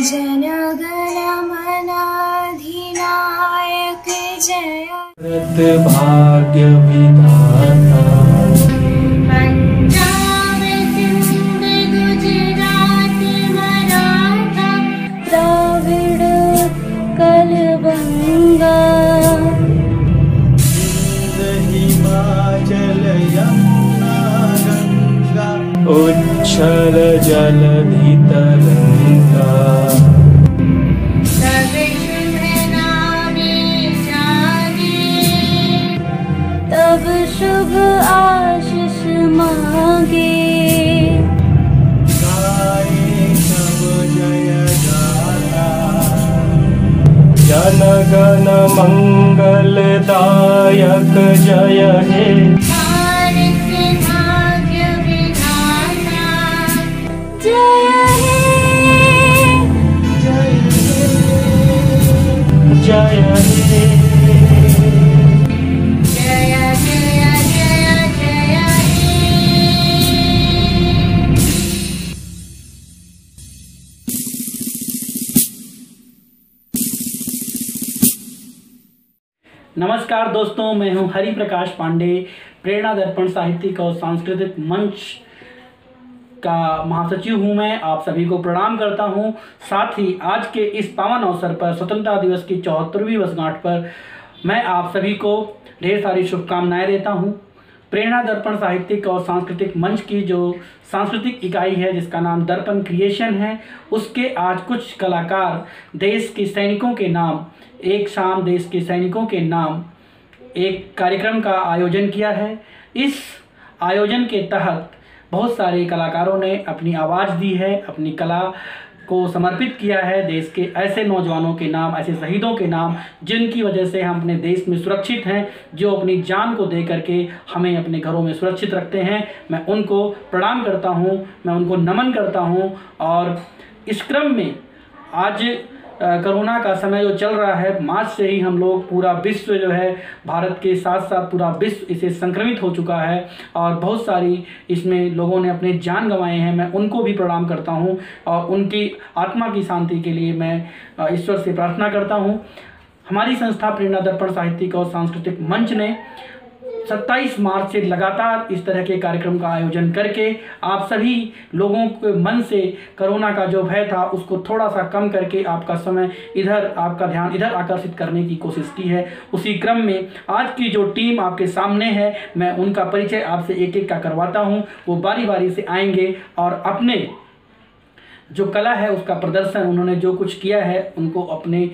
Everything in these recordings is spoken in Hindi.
जनगणमनाधिनायक जय भाग्य विधाता पंजाब सिंध गुजरात मराठा द्राविड़ उत्कल बंगा हिमाचल यमुना गंगा उच्छल जलधि तरंगा सब शुभ नामे जागे तब शुभ आशीष मांगे गाये सब जय गाथा जन गण मंगलदायक जय हे भारत भाग्य विधाता जय हे जय हे जय जय जय जय हे। नमस्कार दोस्तों, मैं हूं हरि प्रकाश पांडे। प्रेरणा दर्पण साहित्यिक और सांस्कृतिक मंच का महासचिव हूं मैं। आप सभी को प्रणाम करता हूं। साथ ही आज के इस पावन अवसर पर स्वतंत्रता दिवस की 74वीं वर्षगांठ पर मैं आप सभी को ढेर सारी शुभकामनाएं देता हूं। प्रेरणा दर्पण साहित्यिक और सांस्कृतिक मंच की जो सांस्कृतिक इकाई है जिसका नाम दर्पण क्रिएशन है, उसके आज कुछ कलाकार देश के सैनिकों के नाम एक शाम देश के सैनिकों के नाम एक कार्यक्रम का आयोजन किया है। इस आयोजन के तहत बहुत सारे कलाकारों ने अपनी आवाज़ दी है, अपनी कला को समर्पित किया है देश के ऐसे नौजवानों के नाम, ऐसे शहीदों के नाम जिनकी वजह से हम अपने देश में सुरक्षित हैं, जो अपनी जान को दे करके हमें अपने घरों में सुरक्षित रखते हैं। मैं उनको प्रणाम करता हूं, मैं उनको नमन करता हूं। और इस क्रम में आज कोरोना का समय जो चल रहा है, मार्च से ही हम लोग पूरा विश्व जो है, भारत के साथ साथ पूरा विश्व इसे संक्रमित हो चुका है और बहुत सारी इसमें लोगों ने अपने जान गंवाए हैं। मैं उनको भी प्रणाम करता हूं और उनकी आत्मा की शांति के लिए मैं ईश्वर से प्रार्थना करता हूं। हमारी संस्था प्रेरणा दर्पण साहित्यिक और सांस्कृतिक मंच ने 27 मार्च से लगातार इस तरह के कार्यक्रम का आयोजन करके आप सभी लोगों के मन से कोरोना का जो भय था उसको थोड़ा सा कम करके आपका समय इधर, आपका ध्यान इधर आकर्षित करने की कोशिश की है। उसी क्रम में आज की जो टीम आपके सामने है, मैं उनका परिचय आपसे एक एक का करवाता हूँ। वो बारी बारी से आएंगे और अपने जो कला है उसका प्रदर्शन, उन्होंने जो कुछ किया है उनको अपने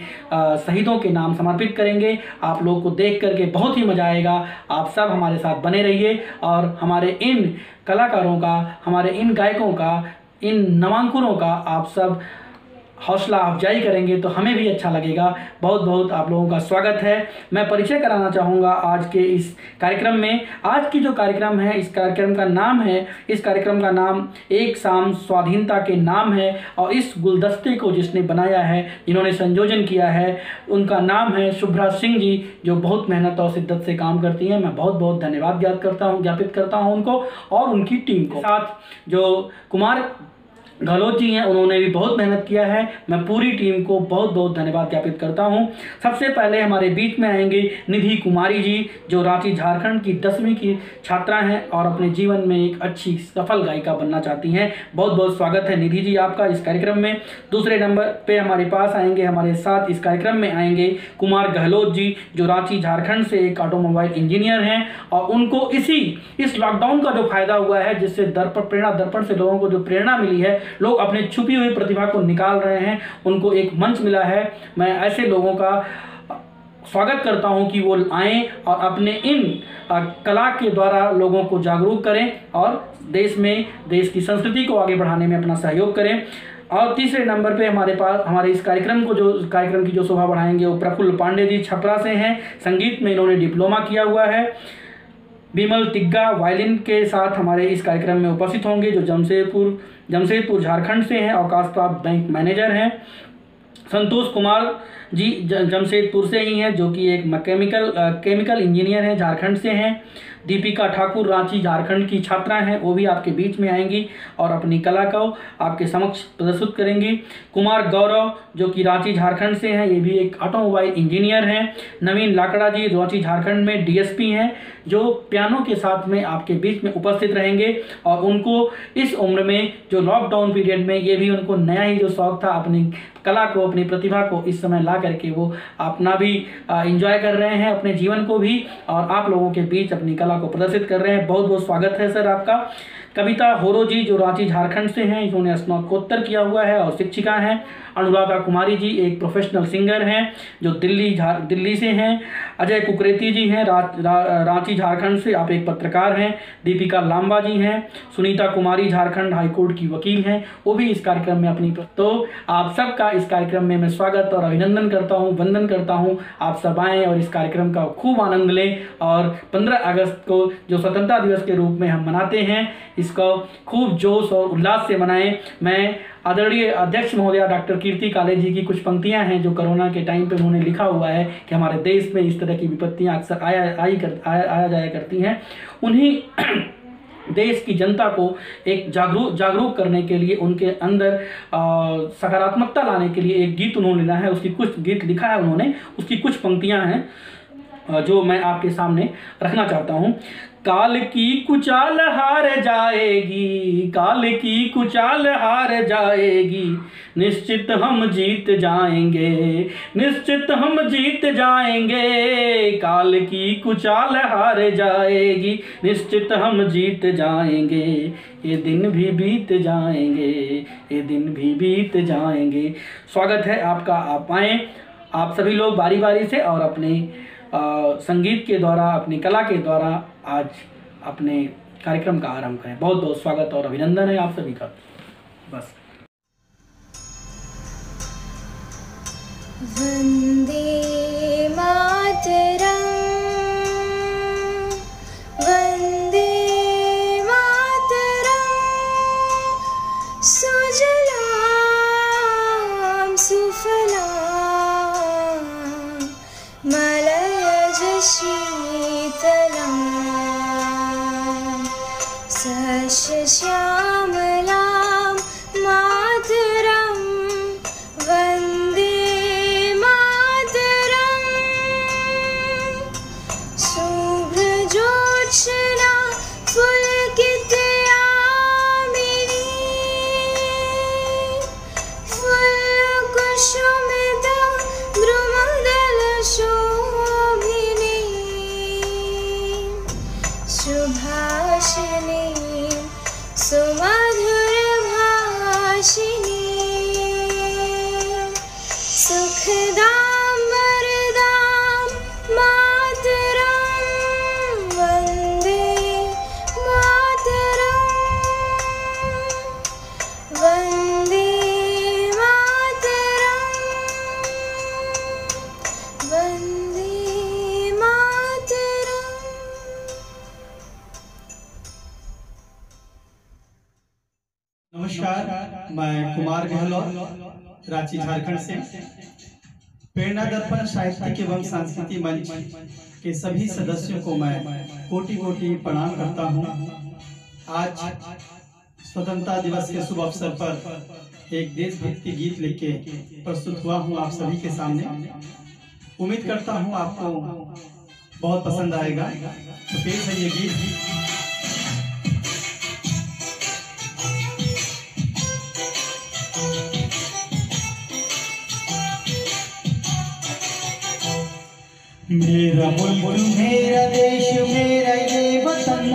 शहीदों के नाम समर्पित करेंगे। आप लोगों को देख करके बहुत ही मज़ा आएगा। आप सब हमारे साथ बने रहिए और हमारे इन कलाकारों का, हमारे इन गायकों का, इन नवांकुरों का आप सब हौसला अफजाई करेंगे तो हमें भी अच्छा लगेगा। बहुत बहुत आप लोगों का स्वागत है। मैं परिचय कराना चाहूँगा आज के इस कार्यक्रम में। आज की जो कार्यक्रम है, इस कार्यक्रम का नाम है, इस कार्यक्रम का नाम एक शाम स्वाधीनता के नाम है। और इस गुलदस्ते को जिसने बनाया है, जिन्होंने संयोजन किया है, उनका नाम है शुभ्रा सिंह जी, जो बहुत मेहनत और शिद्दत से काम करती हैं। मैं बहुत बहुत धन्यवाद ज्ञापित करता हूँ उनको और उनकी टीम को। साथ जो कुमार गहलोत जी हैं, उन्होंने भी बहुत मेहनत किया है। मैं पूरी टीम को बहुत बहुत धन्यवाद ज्ञापित करता हूं। सबसे पहले हमारे बीच में आएंगे निधि कुमारी जी, जो रांची झारखंड की 10वीं की छात्रा हैं और अपने जीवन में एक अच्छी सफल गायिका बनना चाहती हैं। बहुत बहुत स्वागत है निधि जी आपका इस कार्यक्रम में। दूसरे नंबर पे हमारे पास आएंगे, हमारे साथ इस कार्यक्रम में आएंगे कुमार गहलोत जी, जो रांची झारखंड से एक ऑटोमोबाइल इंजीनियर हैं और उनको इस लॉकडाउन का जो फायदा हुआ है, जिससे प्रेरणा दर्पण से लोगों को जो प्रेरणा मिली है, लोग अपने छुपी हुई प्रतिभा को निकाल रहे हैं, उनको एक मंच मिला है। मैं ऐसे लोगों का स्वागत करता हूं कि वो आएं और अपने इन कला के द्वारा लोगों को जागरूक करें और देश की संस्कृति को आगे बढ़ाने में अपना सहयोग करें। और तीसरे नंबर पे हमारे पास हमारे इस कार्यक्रम की जो शोभा बढ़ाएंगे वो प्रफुल्ल पांडे जी छपरा से हैं। संगीत में इन्होंने डिप्लोमा किया हुआ है। बिमल तिग्गा वायलिन के साथ हमारे इस कार्यक्रम में उपस्थित होंगे, जो जमशेदपुर झारखंड से हैं, अवकाश प्राप्त बैंक मैनेजर हैं। संतोष कुमार जी जमशेदपुर से ही हैं, जो कि एक केमिकल इंजीनियर हैं, झारखंड से हैं। दीपिका ठाकुर रांची झारखंड की छात्रा हैं, वो भी आपके बीच में आएंगी और अपनी कला को आपके समक्ष प्रदर्शित करेंगी। कुमार गौरव जो कि रांची झारखंड से हैं, ये भी एक ऑटोमोबाइल इंजीनियर हैं। नवीन लाकड़ा जी रांची झारखंड में डीएसपी हैं, जो पियानो के साथ में आपके बीच में उपस्थित रहेंगे। और उनको इस उम्र में जो लॉकडाउन पीरियड में ये भी उनको नया ही जो शौक था अपनी कला को, अपनी प्रतिभा को इस समय ला करके वो अपना भी एंजॉय कर रहे हैं, अपने जीवन को भी, और आप लोगों के बीच अपनी कला को प्रदर्शित कर रहे हैं। बहुत बहुत स्वागत है सर आपका। कविता होरो जी जो रांची झारखंड से हैं, इन्होंने स्नातकोत्तर किया हुआ है और शिक्षिका हैं। अनुराधा कुमारी जी एक प्रोफेशनल सिंगर हैं, जो दिल्ली से हैं। अजय कुकरेती जी हैं रांची झारखंड से, आप एक पत्रकार हैं। दीपिका लांबा जी हैं। सुनीता कुमारी झारखंड हाईकोर्ट की वकील हैं, वो भी इस कार्यक्रम में अपनी। तो आप सबका इस कार्यक्रम में मैं स्वागत और अभिनंदन करता हूँ, वंदन करता हूँ। आप सब आएँ और इस कार्यक्रम का खूब आनंद लें, और 15 अगस्त को जो स्वतंत्रता दिवस के रूप में हम मनाते हैं, इसको खूब जोश और उल्लास से मनाएं। मैं आदरणीय अध्यक्ष महोदया डॉक्टर कीर्ति काले जी की कुछ पंक्तियां हैं जो कोरोना के टाइम पे उन्होंने लिखा हुआ है कि हमारे देश में इस तरह की विपत्तियां अक्सर आया जाया करती हैं। उन्हीं देश की जनता को एक जागरूक करने के लिए, उनके अंदर सकारात्मकता लाने के लिए एक गीत उन्होंने लिखा है। उसकी कुछ गीत लिखा है उन्होंने, उसकी कुछ पंक्तियां हैं जो मैं आपके सामने रखना चाहता हूँ। काल की कुचाल हार जाएगी, काल की कुचाल हार जाएगी, निश्चित हम जीत जाएंगे, निश्चित हम जीत जाएंगे। काल की कुचाल हार जाएगी, निश्चित हम जीत जाएंगे। ये दिन भी बीत जाएंगे, ये दिन भी बीत जाएंगे। स्वागत है आपका, आप आएँ, आप सभी लोग बारी बारी से और अपने संगीत के द्वारा, अपनी कला के द्वारा आज अपने कार्यक्रम का आरंभ करें। बहुत बहुत स्वागत और अभिनंदन है आप सभी का। बस वंदे मातरम, वंदे मातरम, सुजलां सुफलां मलयज शीतलां सस्यश्यामलां मातरं वन्दे मातरं। शुभ्रजोत्स्ना पुलकितयामिनी, फुल्लकुसुमिता द्रुमदलशोभिनी, सुभाषिणी सुमधुरभाषिणी, सुखदां वरदां मातरं वन्दे मातरं, वन्दे मातरं, वन्दे मातरं। नमस्कार, मैं कुमार गहलोत रांची झारखंड से प्रेरणा दर्पण साहित्यिक एवं सांस्कृतिक मंच के सभी सदस्यों को मैं कोटि कोटि प्रणाम करता हूं। आज स्वतंत्रता दिवस के शुभ अवसर पर एक देशभक्ति गीत लिख के प्रस्तुत हुआ हूं आप सभी के सामने। उम्मीद करता हूं आपको बहुत पसंद आएगा। तो पेश है ये गीत। मेरा मुल्क मेरा देश मेरा ये वतन,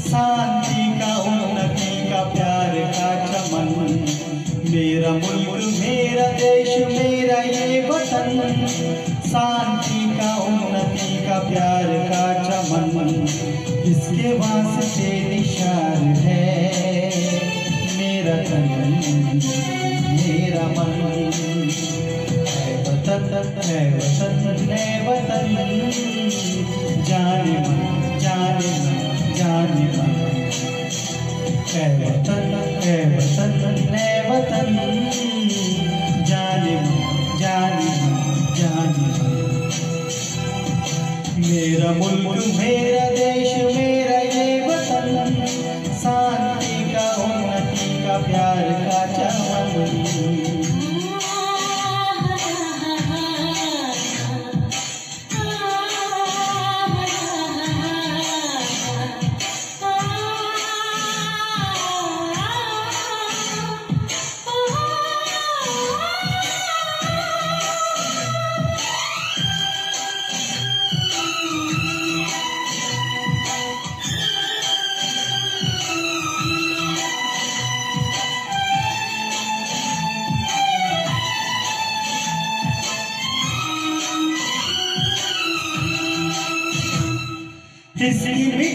शांति का उन्नति का प्यार का चमन। मेरा मुल्क मेरा देश मेरा ये वतन, शांति का उन्नति का प्यार का चमन। इसके वास्ते निशान है मेरा तन मेरा मन। है वतन जाने मन जाने मन जाने मन। है वतन जाने मन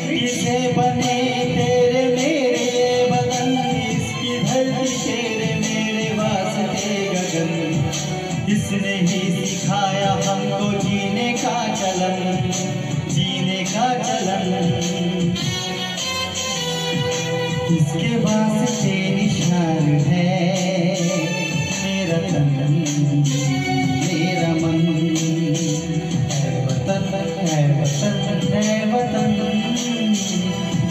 मिट्टी से बने तेरे मेरे ये बदन, इसकी धरती तेरे मेरे वास्ते गगन, इसने ही सिखाया हमको जीने का चलन, जीने का चलन। इसके वास्ते निशान है मेरा तन मेरा मन, है वतन है वतन है वतन,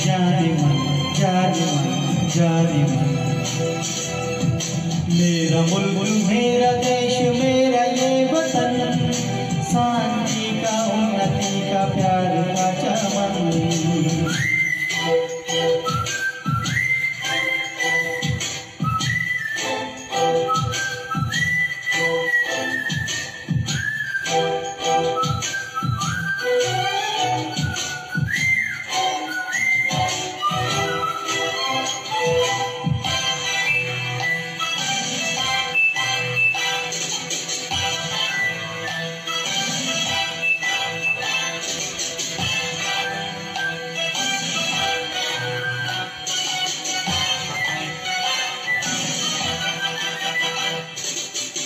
जाने मन जाने मन जाने मन। मेरा मुल्क मेरा देश मेरा ये वतन, शांति का उन्नति का प्यार का चमन।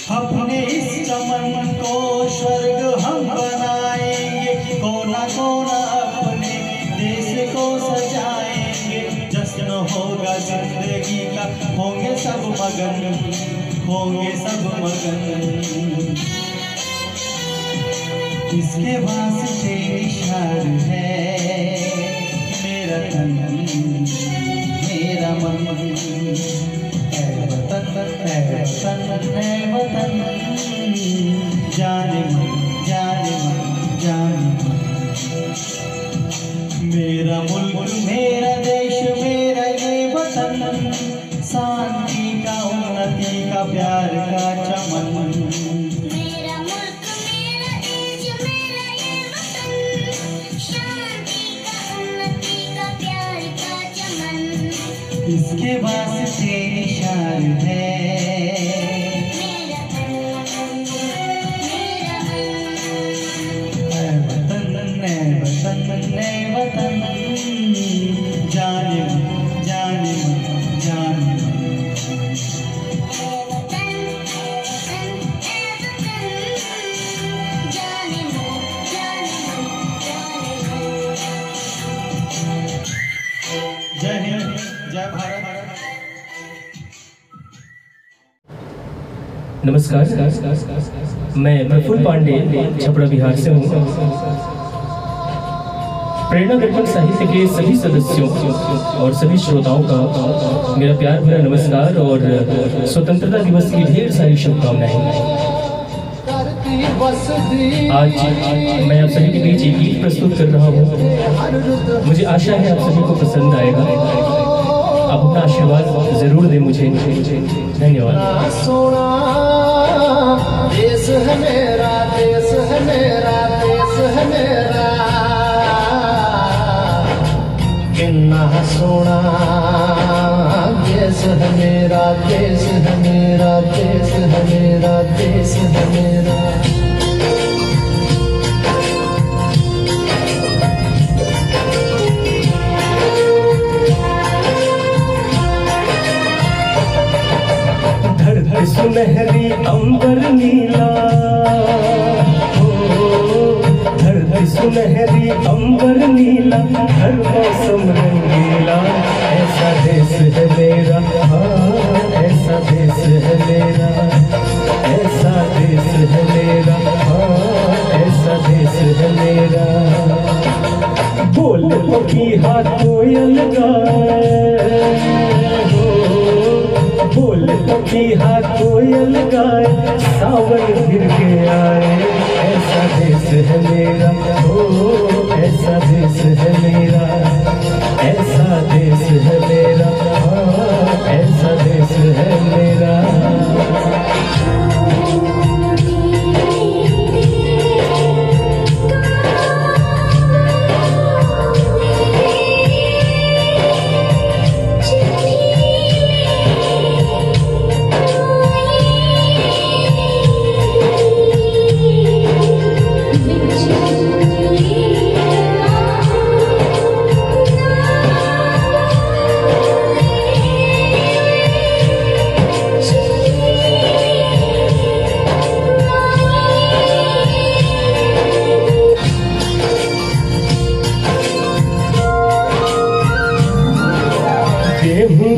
अपने इस चमन को स्वर्ग हम बनाएंगे, कोना कोना अपने देश को सजाएंगे। जश्न होगा जिंदगी का, होंगे सब मगन, होंगे सब मगन। इसके वास्ते निशान है मेरा तन मेरा मन, है वतन है वतन, जाने मन जाने मन जाने मन। मेरा मुल्क मेरा देश मेरा ये वतन, शांति का उन्नति का प्यार का चमन। मेरा मुल्क मेरा देश मेरा ये वतन, शांति का उन्नति का प्यार का चमन। इसके वास्ते निशान है वतन, जाने मन जाने मन जाने मन। जय हिंद जय भारत। नमस्कार, मैं प्रफुल्ल पांडे छपरा बिहार से हूँ। प्रेरणा दर्पण साहित्य के सभी सदस्यों और सभी श्रोताओं का मेरा प्यार भरा नमस्कार और स्वतंत्रता दिवस की ढेर सारी शुभकामनाएं। आज मैं आप सभी के बीच एक गीत प्रस्तुत कर रहा हूँ। मुझे आशा है आप सभी को पसंद आएगा। आप अपना आशीर्वाद जरूर दें मुझे। धन्यवाद। सोना देश है मेरा, देश है मेरा, देश है मेरा, किन्ना सोना देश है मेरा, देश है मेरा, देश है मेरा, देश है मेरा। धरती सुनहरी अंबर नीला, धरती सुनहरी अंबर नीला, हर मौसम रंगीला। ऐसा देश है मेरा, हाँ ऐसा देश है मेरा, ऐसा देश है मेरा, हाँ ऐसा देश है मेरा। बोल पपीहा कोयल गाए, बोल पपीहा कोयल गाए, सावन फिर के आए। ऐसा देश है मेरा, ओ ऐसा देश है मेरा, ऐसा देश है मेरा, हाँ ऐसा देश है मेरा।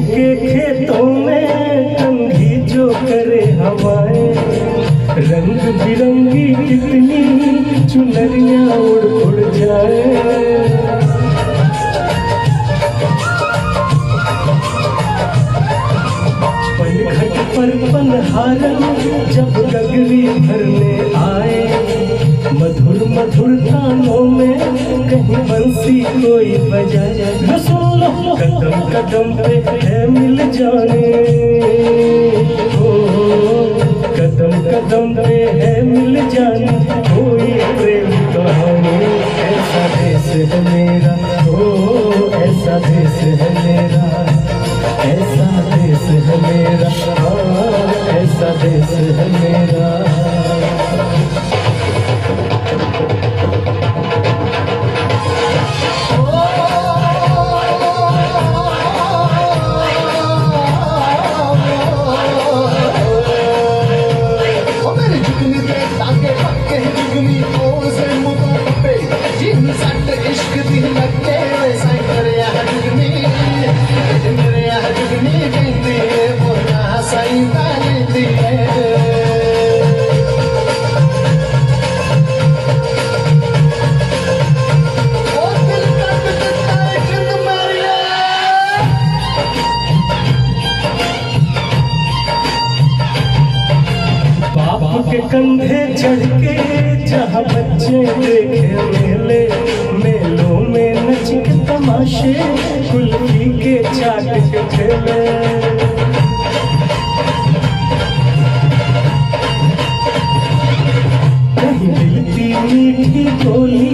के खेतों में कंघी जो करे हवाएं, रंग बिरंगी कितनी चुनरियां उड़ उड़ जाए। पनघट पर पनहारन जब गगरी भरने आए, मधुर मधुर तानों में कहीं बंसी कोई बजाए। सुन लो कदम कदम पे है मिल जाने, ओ कदम कदम पे है मिल जाने कोई प्रेम कहानी। ऐसा देश है मेरा, ओ ऐसा देश है मेरा, ऐसा देश है मेरा, हाँ ऐसा देश है मेरा। के कंधे चढ़ के जहाँ बच्चे देखे मेले, मेलों में नच के तमाशे, कुल्फी के चाट के ठेले। कहीं दिलती मीठी बोली,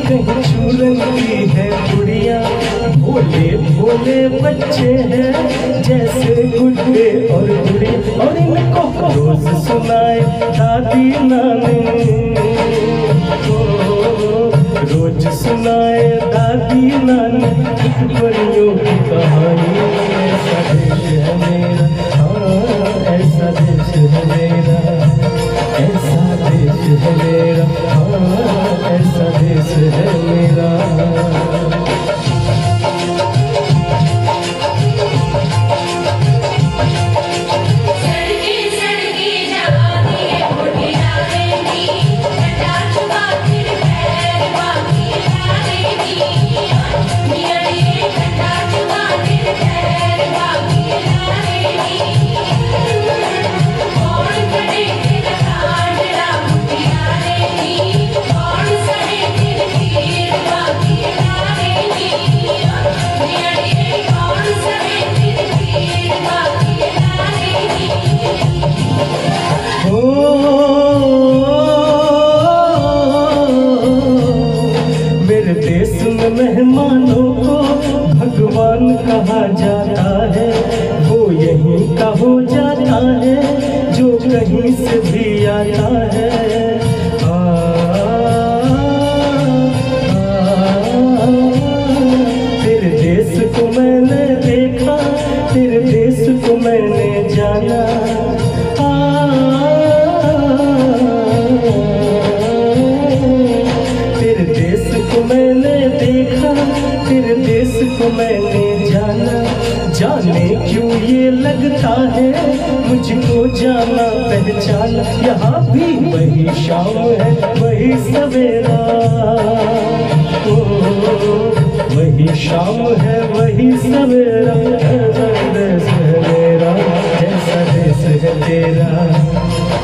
कहीं चूरन की है गुड़िया। भोले भोले बच्चे हैं जैसे गुड्डे और गुड़ी, और इनको रोज सुनाए दादी नानी, रोज सुनाए दादी नानी परियों की कहानी। ऐसा देश है मेरा, हाँ ऐसा देश है मेरा, ऐसा देश है मेरा, हाँ ऐसा देश है मेरा। मेरे देश में मेहमानों को भगवान कहा जाता है, वो यहीं का हो जाता है जो कहीं से भी आता है। तेरे देश को मैंने देखा, तेरे देश को मैंने जाना, तेरे देश को मैंने देखा, तेरे देश को मैंने जाना। जाने क्यों ये लगता है मुझको जाना पहचाना। यहाँ भी वही शाम है वही सवेरा, ओ वही शाम है वही सवेरा। ऐसा देश है मेरा, जैसा देश है तेरा,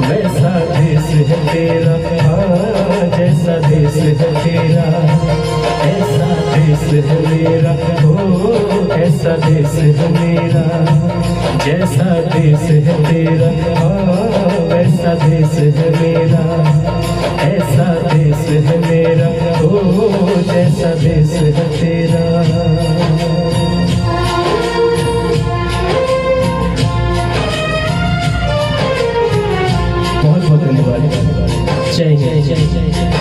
वैसा देश है तेरा, हाँ जैसा देश है तेरा। ऐसा देश है मेरा, ओ ऐसा देश है मेरा, जैसा देश है तेरा, हाँ वैसा देश है मेरा। ऐसा देश है मेरा, ओ जैसा देश है तेरा। बहुत बहुत धन्यवाद। जय जय जय जय जय।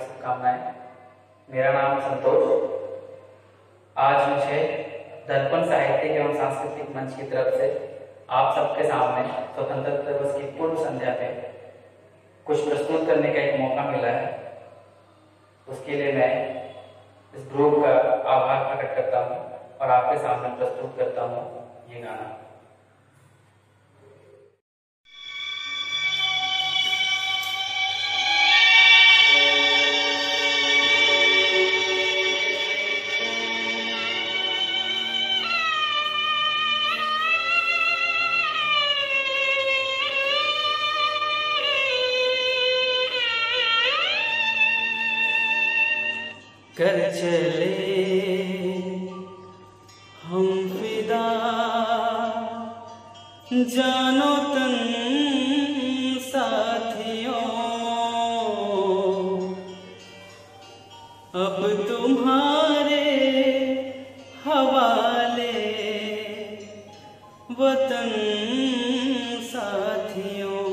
हार्दिक शुभकामनाएं। मेरा नाम संतोष। आज मुझे दर्पण साहित्यिक एवं सांस्कृतिक मंच की तरफ से आप सबके सामने स्वतंत्रता दिवस की पूर्व संध्या पे कुछ प्रस्तुत करने का एक मौका मिला है। उसके लिए मैं इस ग्रुप का आभार प्रकट करता हूँ और आपके सामने प्रस्तुत करता हूँ ये गाना। कर चले हम फिदा जानो तन साथियों, अब तुम्हारे हवाले वतन साथियों।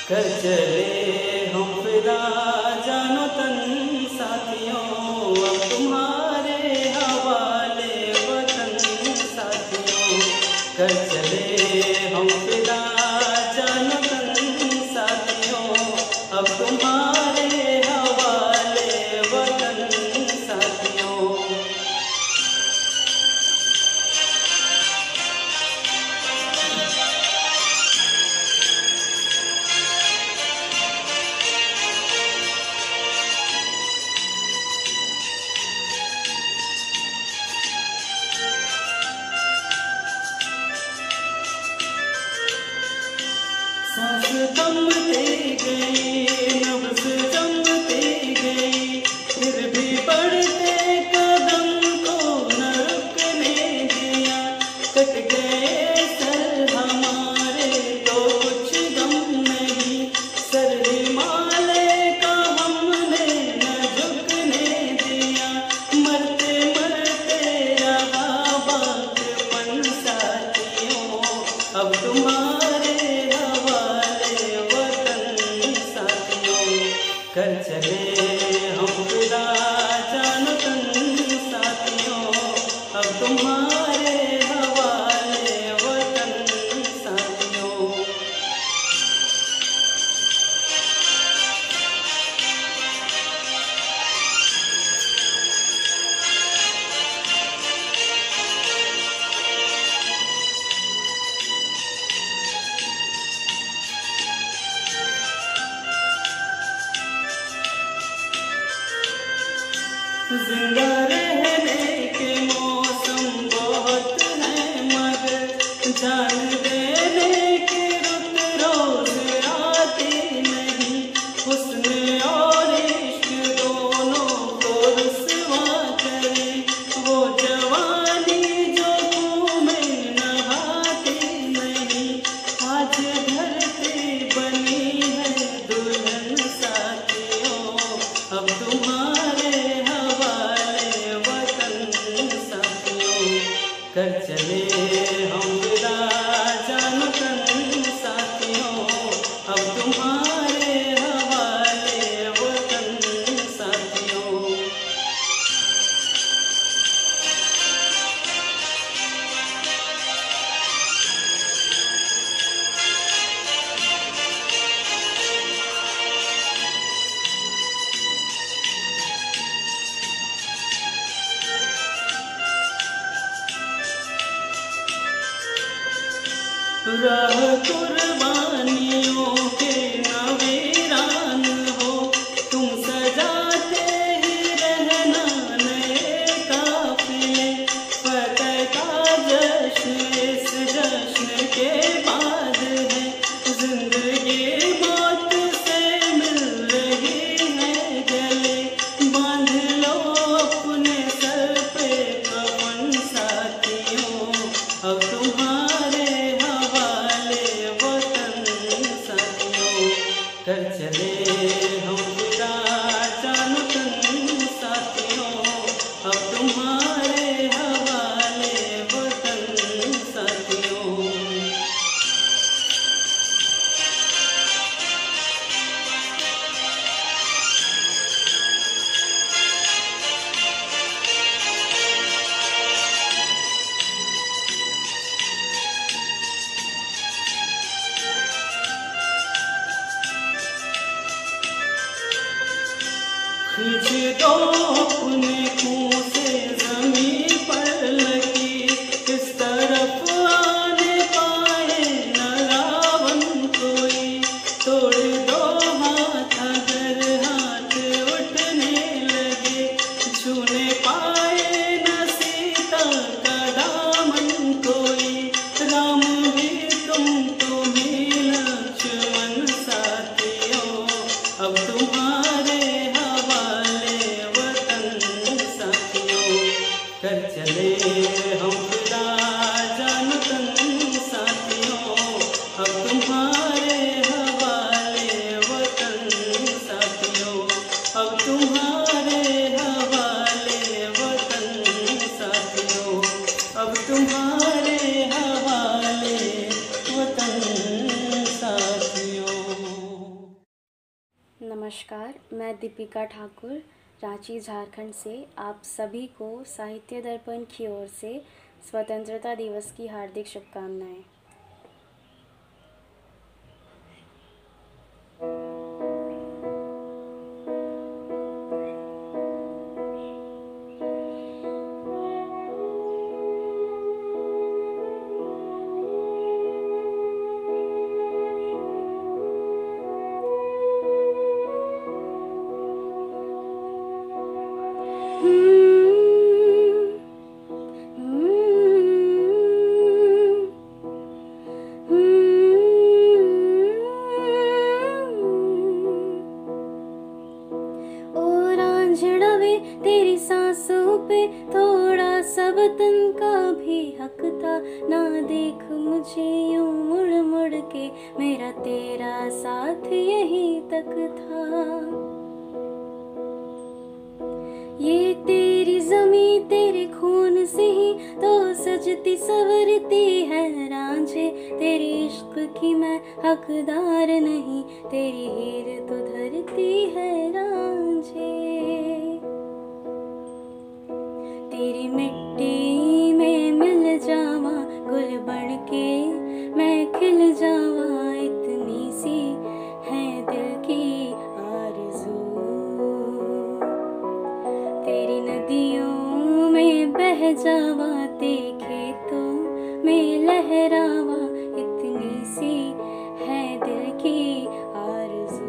कर चले हम फिदा जानो तन साथियों, अब तुम्हारे हवाले वतन साथियों। कर चले हम फिदा जानो तन साथियों, अब तुम्हारे हवाले वतन साथियों। सांस थमती गई, नब्ज़ जमती गई, फिर भी बढ़ते कदम को न रुकने दिया। कट गए सर हमारे तो कुछ गम नहीं, सर हिमालय का हमने न झुकने दिया। मरते मरते रहा बागपन साथियों, अब तुम्हारे कर चले हम खुदा जानो तन साथियों, अब तुम्हारे हवाले वतन साथियों। जिंदा रहने के मौसम बहुत है, मगर जान देने की रुत रोज आती नहीं। हुस्न और इश्क दोनों को रुसवा करे, वो जवानी जो खून में नहाती नहीं। आज धरती बनी है दुल्हन साथियों, अब तुम्हारे कर चले हम फिदा जानो तन साथियों, अब तुम्हारे हवाले वतन साथियों। राह कुर्बानियों के नवीरान हो, तुम सजाते ही रहना नए काफिले। फतह का जश्न इस जश्न के बाद है, जिंदगी मौत से मिल रही है गले। बांध लो अपने सर पे कफन साथियों, अब तुम्हारे हवाले वतन साथियों। खींच दो अपने खून से जमीन पर लकीर, इस तरफ आने पाए न रावण कोई, तोड़ दो हाथ अगर हाथ उठने लगे, छूने पाए न सीता का दामन कोई, राम भी तुम्हें लक्ष्मण साथियों, अब तुम्हारे हवाले वतन साथियों, कर चले हम खुदा जानतन साथियों, अब तुम्हारे हवाले वतन साथियों, अब तुम्हारे हवाले वतन साथियों, अब तुम्हारे हवाले वतन साथियों। नमस्कार, मैं दीपिका ठाकुर रांची झारखंड से आप सभी को साहित्य दर्पण की ओर से स्वतंत्रता दिवस की हार्दिक शुभकामनाएं। तेरी सांसों पे थोड़ा सा वतन का भी हक था, ना देख मुझे यूं मुड़ मुड़ के, मेरा तेरा साथ यहीं तक था। ये तेरी ज़मीं तेरे खून से ही तो सजती संवरती है रांझे, तेरी इश्क की मैं हकदार नहीं, तेरी हीर तो धरती है रांझे। तेरी मिट्टी में मिल जावा गुल बन के, मैं खिल जावा, इतनी सी है दिल की आरज़ू। तेरी नदियों में बह जावा, तेरे खेतों में लहरावा, इतनी सी है दिल की आरज़ू।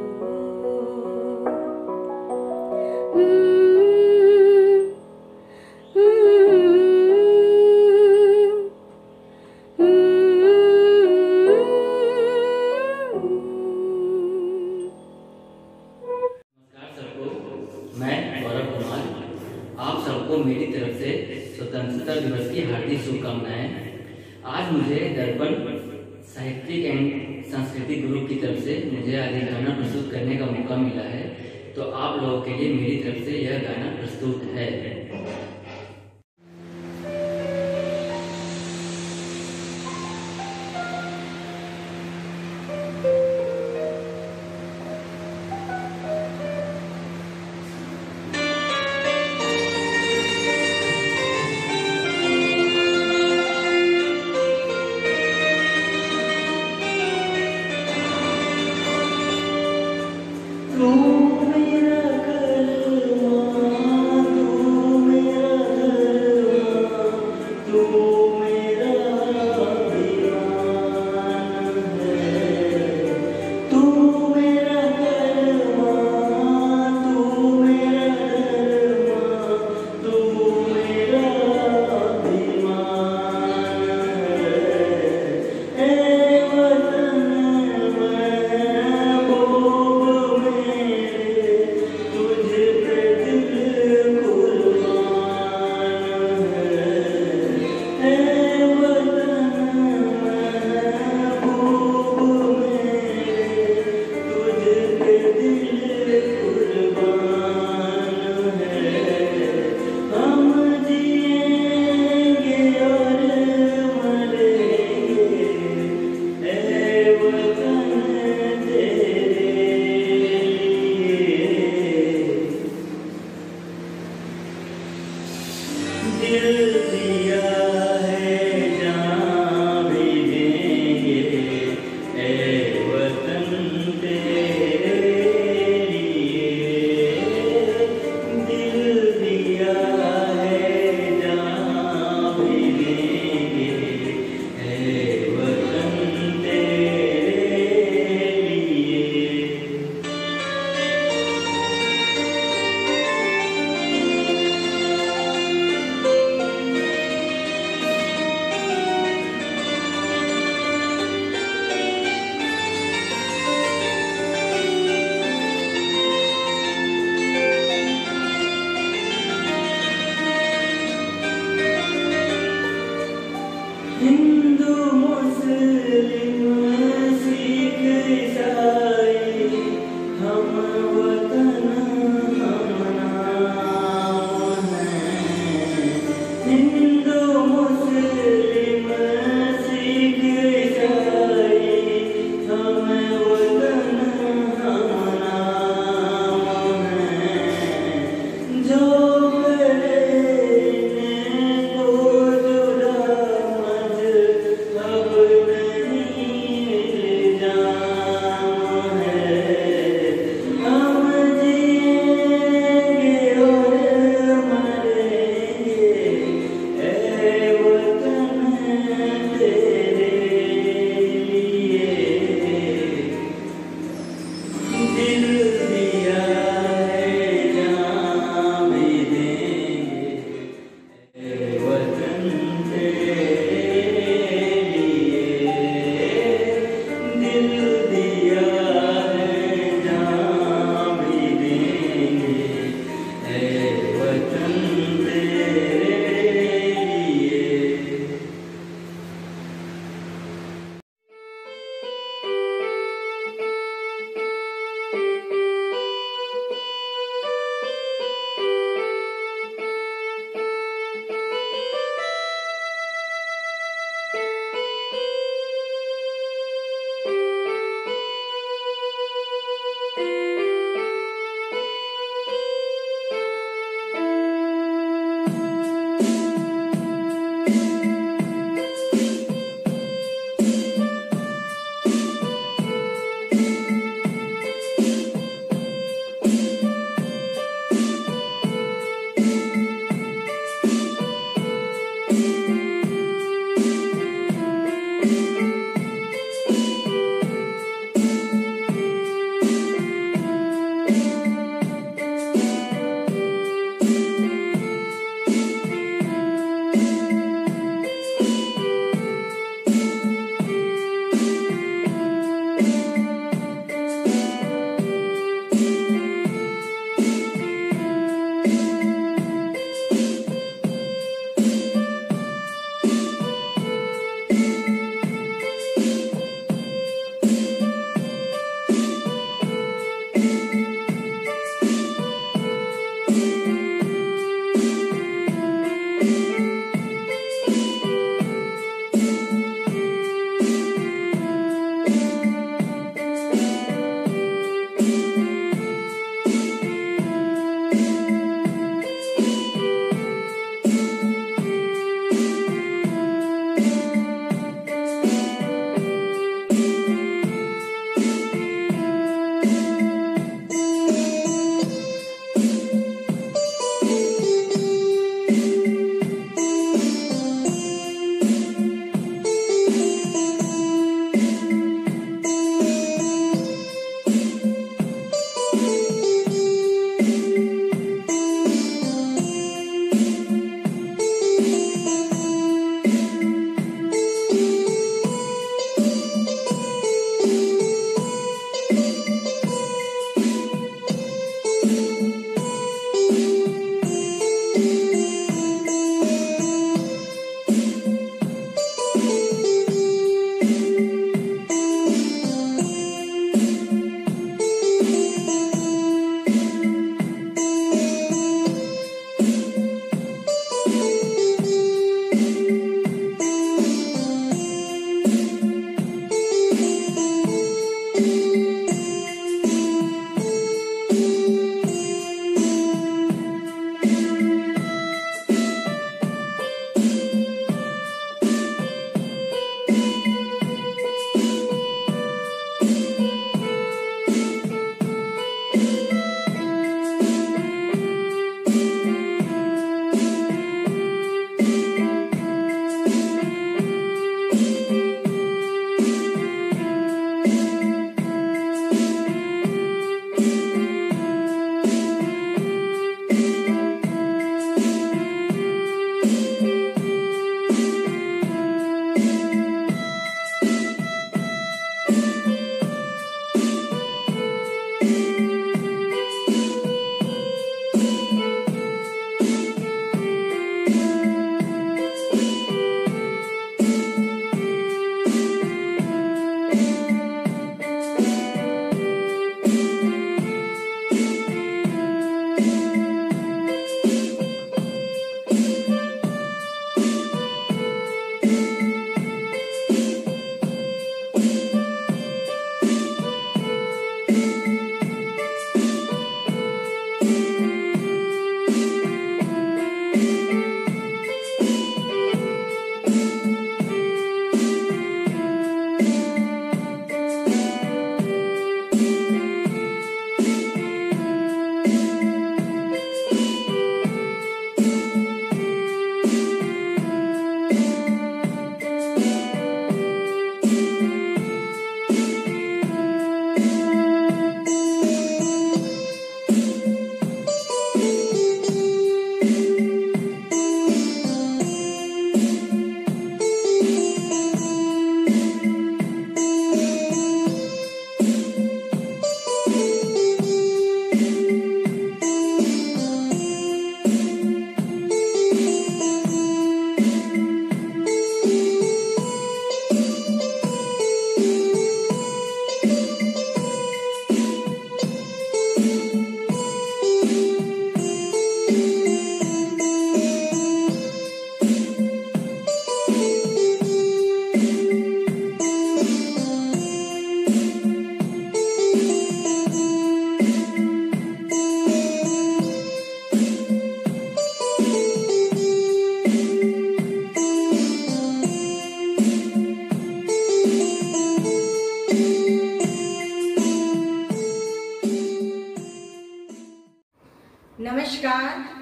आप सबको मेरी तरफ से स्वतंत्रता दिवस की हार्दिक शुभकामनाएं। आज मुझे दर्पण साहित्यिक एवं सांस्कृतिक ग्रुप की तरफ से मुझे आज एक गाना प्रस्तुत करने का मौका मिला है, तो आप लोगों के लिए मेरी तरफ से यह गाना प्रस्तुत है।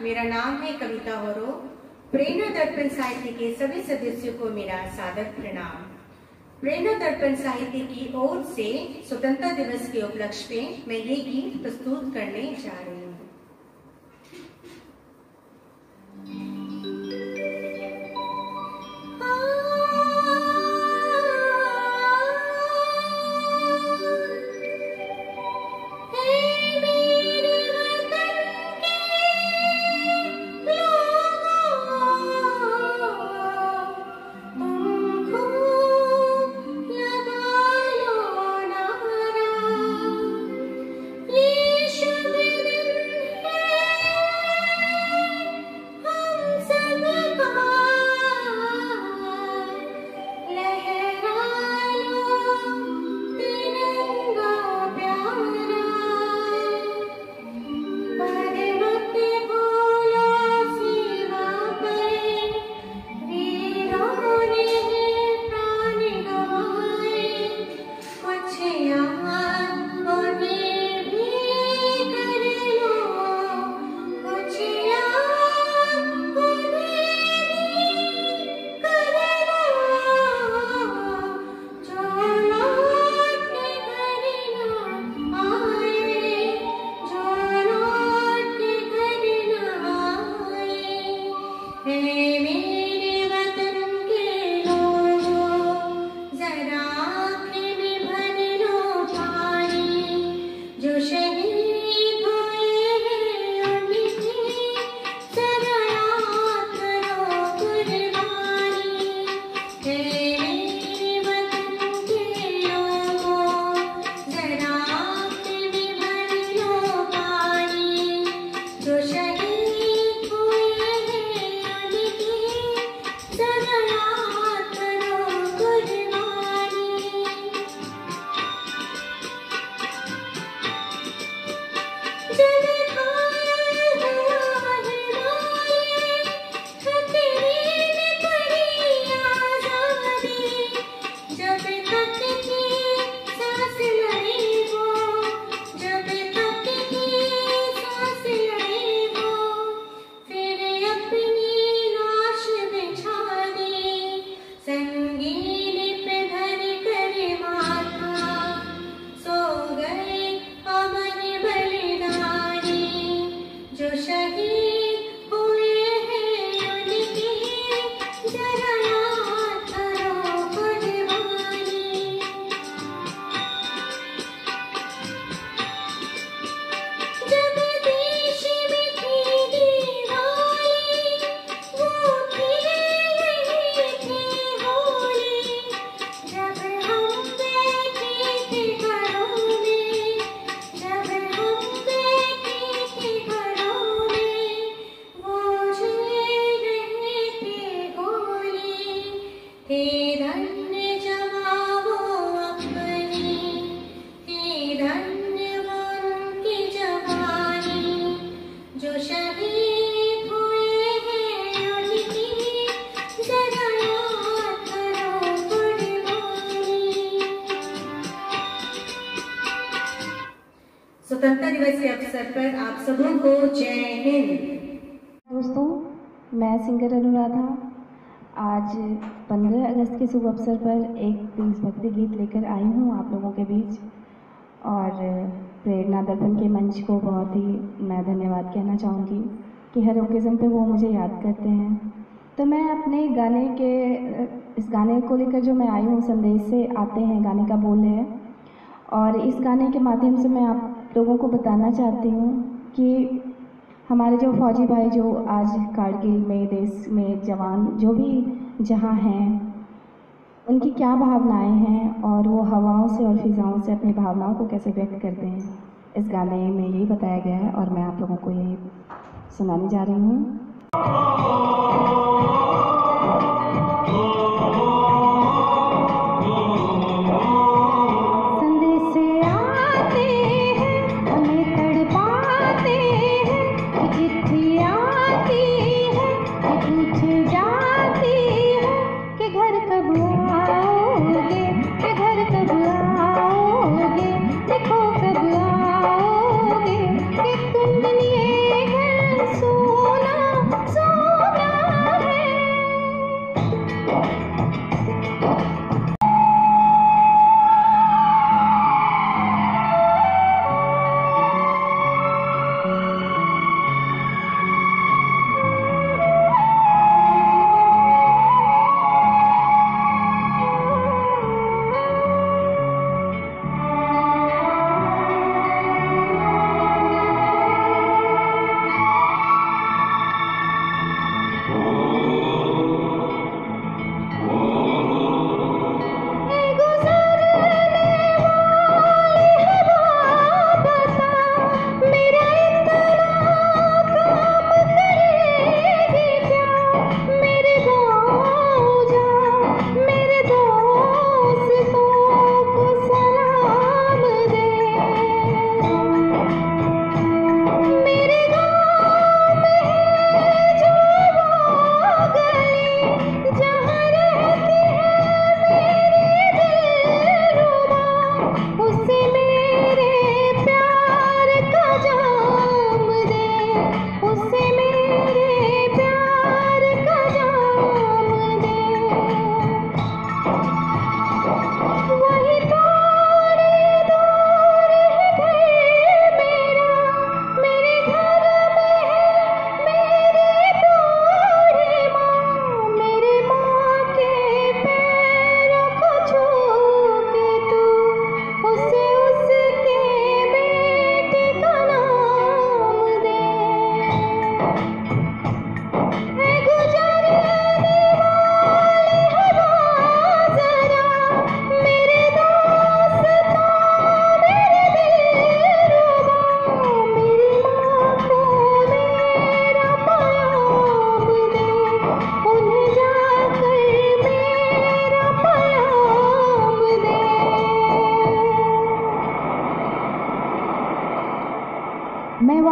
मेरा नाम है कविता होरो। प्रेरणा दर्पण साहित्य के सभी सदस्यों को मेरा सादर प्रणाम। प्रेरणा दर्पण साहित्य की ओर से स्वतंत्रता दिवस के उपलक्ष्य में मैं ये गीत प्रस्तुत करने जा रही हूँ। स्वतंत्रता दिवस के अवसर पर आप सबों को जय हिंद। दोस्तों, मैं सिंगर अनुराधा आज 15 अगस्त के शुभ अवसर पर एक देशभक्ति गीत लेकर आई हूँ आप लोगों के बीच। और प्रेरणा दर्पण के मंच को बहुत ही मैं धन्यवाद कहना चाहूँगी कि हर ओकेज़न पे वो मुझे याद करते हैं। तो मैं अपने गाने के इस गाने को लेकर जो मैं आई हूँ, संदेश से आते हैं गाने का बोल है। और इस गाने के माध्यम से मैं आप लोगों को बताना चाहती हूँ कि हमारे जो फौजी भाई जो आज कारगिल में देश में जवान जो भी जहाँ हैं, उनकी क्या भावनाएं हैं और वो हवाओं से और फिज़ाओं से अपनी भावनाओं को कैसे व्यक्त करते हैं, इस गाने में यही बताया गया है और मैं आप लोगों को यही सुनाने जा रही हूँ। सोना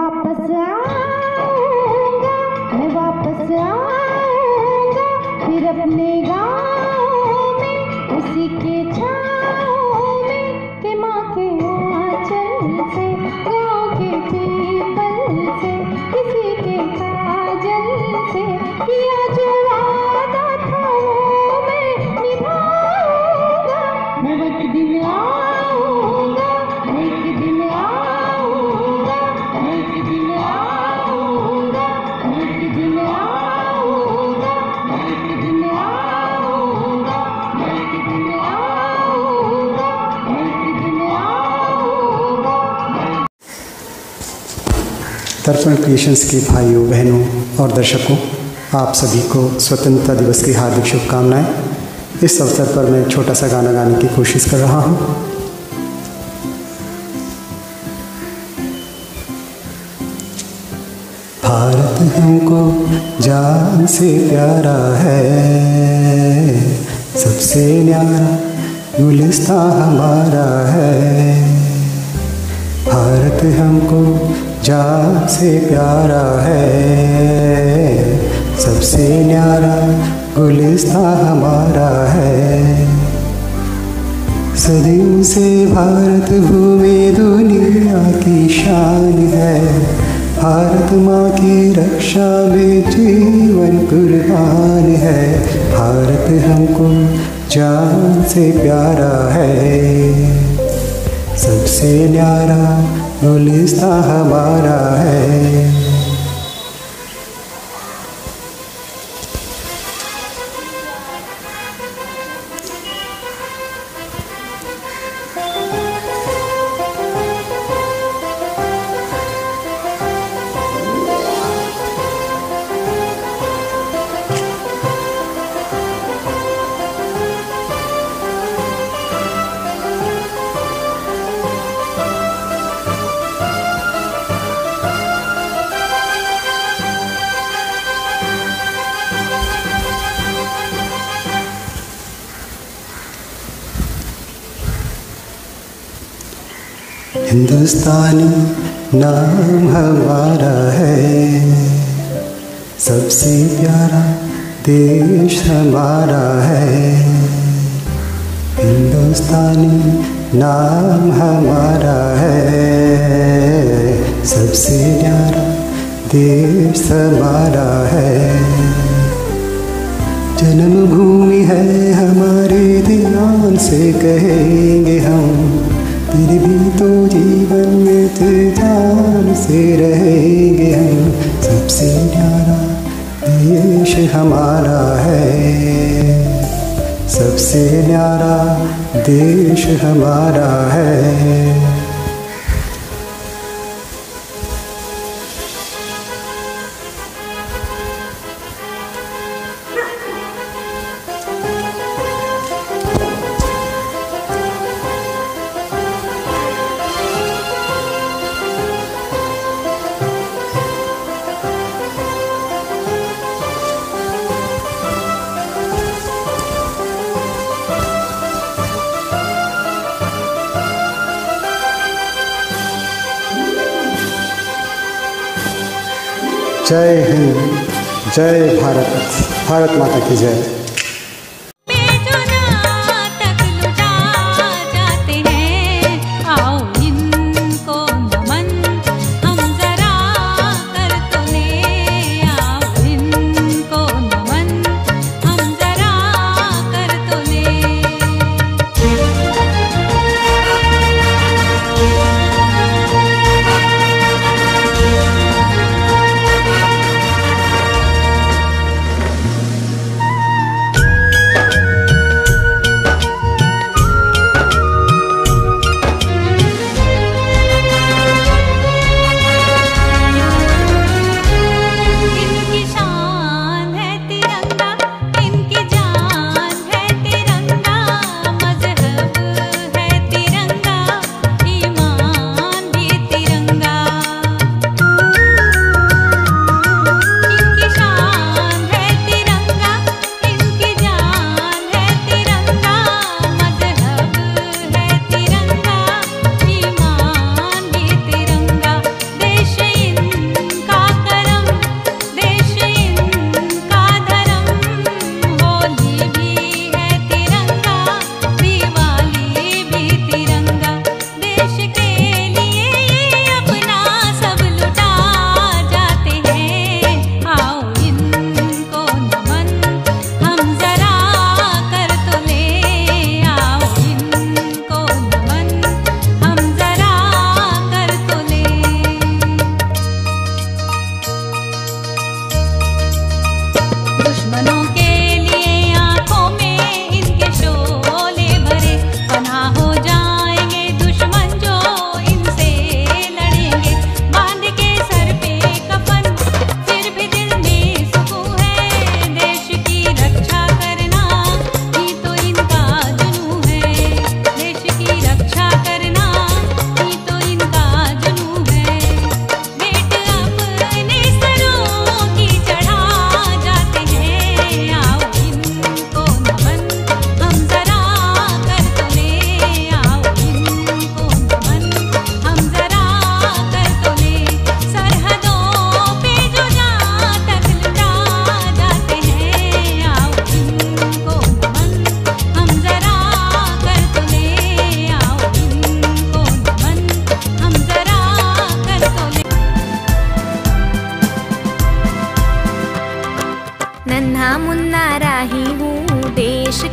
वापस आऊंगा, मैं वापस आऊंगा, फिर अपने गाँव में उसी के छाँव में, कि माँ के आँचल से, गाँव के पीपल से, किसी के काजल से, किया जो वादा था वो मैं निभाऊंगा। मैं एक दिन आऊंगा, मैं एक दिन आऊंगा, मैं एक दिन आऊंगा, मैं एक दिन आऊंगा, मैं एक दिन आऊंगा, मैं एक दिन आऊंगा, मैं एक दिन आऊंगा। दर्पण क्रिएशंस के भाइयों बहनों और दर्शकों, आप सभी को स्वतंत्रता दिवस की हार्दिक शुभकामनाएं। इस अवसर पर मैं छोटा सा गाना गाने की कोशिश कर रहा हूं। भारत हमको जान से प्यारा है, सबसे न्यारा गुलिस्तां हमारा है। भारत हमको जान से प्यारा है, सबसे न्यारा गुलिस्तां हमारा है। सदियों से भारत भूमि दुनिया की शान है, भारत माँ की रक्षा में जीवन कुर्बान है। भारत हमको जान से प्यारा है, सबसे न्यारा गुलिस्तां हमारा है। हिंदुस्तानी नाम हमारा है, सबसे प्यारा देश हमारा है। हिंदुस्तानी नाम हमारा है, सबसे प्यारा देश हमारा है। जन्मभूमि है हमारे ध्यान से कहेंगे हम, फिर भी तो जीवन में ध्यान से रहेंगे हम। सबसे प्यारा देश हमारा है, सबसे प्यारा देश हमारा है। जय हिंद, जय भारत, भारत माता की जय।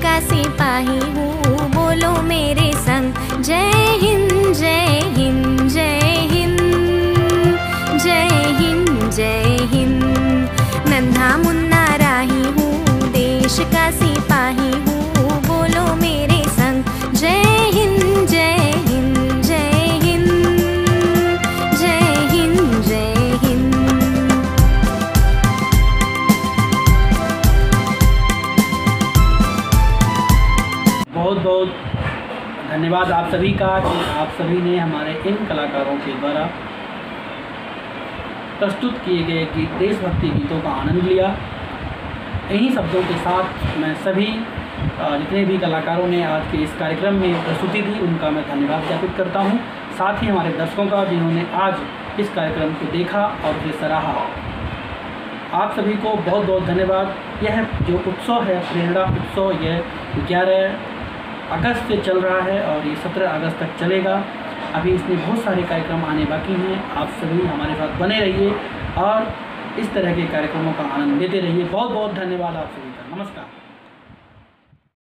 का सिपाही हूँ, बोलो मेरे संग जय हिंद जय हिंद जय हिंद जय हिंद जय हिंद। नन्हा मुन्ना राही हूँ, देश का सिपाही हूँ, बोलो मेरे संग जय हिंद जय हिंद जय हिंद जय हिंद जय हिंद। बहुत बहुत धन्यवाद आप सभी का कि आप सभी ने हमारे इन कलाकारों के द्वारा प्रस्तुत किए गए गीत देशभक्ति गीतों का आनंद लिया। इन्हीं शब्दों के साथ मैं सभी जितने भी कलाकारों ने आज के इस कार्यक्रम में प्रस्तुति दी उनका मैं धन्यवाद ज्ञापित करता हूं। साथ ही हमारे दर्शकों का जिन्होंने आज इस कार्यक्रम को देखा और उसे सराहा, आप सभी को बहुत बहुत धन्यवाद। यह जो उत्सव है प्रेरणा उत्सव, यह 11 अगस्त से चल रहा है और ये 17 अगस्त तक चलेगा। अभी इसमें बहुत सारे कार्यक्रम आने बाकी हैं। आप सभी हमारे साथ बने रहिए और इस तरह के कार्यक्रमों का आनंद लेते रहिए। बहुत बहुत धन्यवाद आप सभी का। नमस्कार।